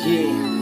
Ей.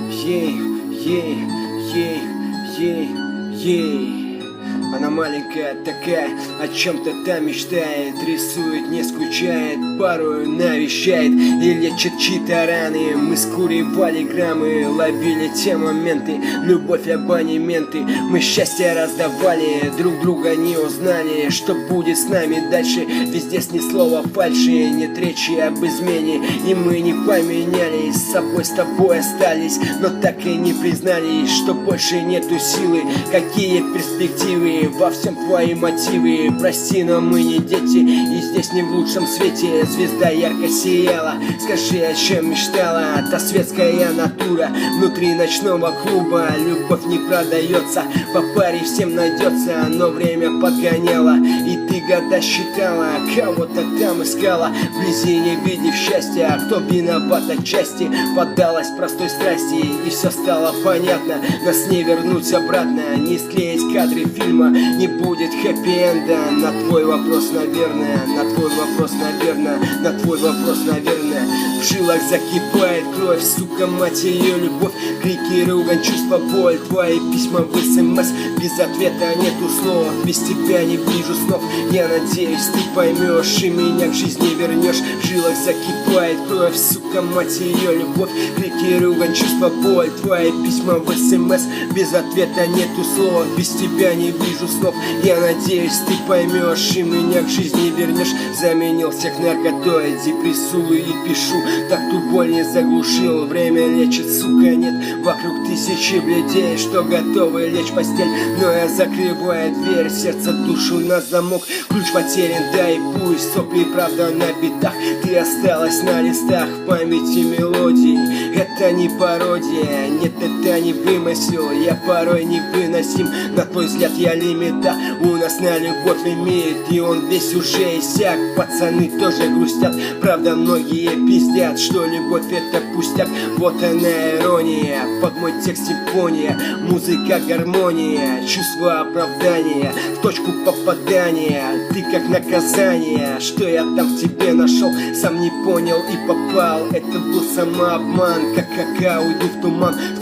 Она маленькая такая, о чем-то там мечтает, рисует, не скучает, порою навещает и лечит чьи-то раны. Мы скуривали граммы, ловили те моменты, любовь, абонементы. Мы счастье раздавали, друг друга не узнали, что будет с нами дальше. Везде ни слова фальши, нет речи об измене, и мы не поменялись, с собой с тобой остались, но так и не признались, что больше нету силы. Какие перспективы, во всем твои мотивы. Прости, но мы не дети, и здесь не в лучшем свете. Звезда ярко сияла, скажи, о чем мечтала та светская натура внутри ночного клуба. Любовь не продается, по паре всем найдется, но время подгоняло, и ты года считала, кого-то там искала, вблизи не видев счастья. Кто виноват отчасти, поддалась простой страсти, и все стало понятно. Нас не вернуть обратно, не склеить кадры фильма, не будет хэппи-энда. На твой вопрос, наверное, на твой вопрос, наверное, на твой вопрос, наверное. В жилах закипает кровь, сука, мать ее любовь. Крики, ругань, чувства, боль, твои письма в СМС. Без ответа нету слов, без тебя не вижу снов. Я надеюсь, ты поймешь и меня к жизни вернешь. В жилах закипает кровь, сука, мать ее любовь. Крики, ругань, чувства, боль, твои письма в СМС. Без ответа нету слов, без тебя не вижу снов. Я надеюсь, ты поймешь и меня к жизни вернешь. Заменил всех наркотой, депрессую и пишу. Так ту боль не заглушил, время лечит, сука, нет. Вокруг тысячи бледей, что готовы лечь в постель, но я закрываю дверь, сердце душу на замок. Ключ потерян, да и пусть, сопли правда на битах. Ты осталась на листах в памяти мелодии. Это не пародия, нет, это не вымысел. Я порой невыносим, на твой взгляд я лимита. У нас на любовь лимит, и он весь уже иссяк. Пацаны тоже грустят, правда многие пиздят, что любовь это пустяк. Вот она ирония, под мой текст симфония, музыка гармония, чувство оправдания, в точку попадания. Ты как наказание, что я там в тебе нашел, сам не понял и попал. Это был самообман, как какао, уйду в туман.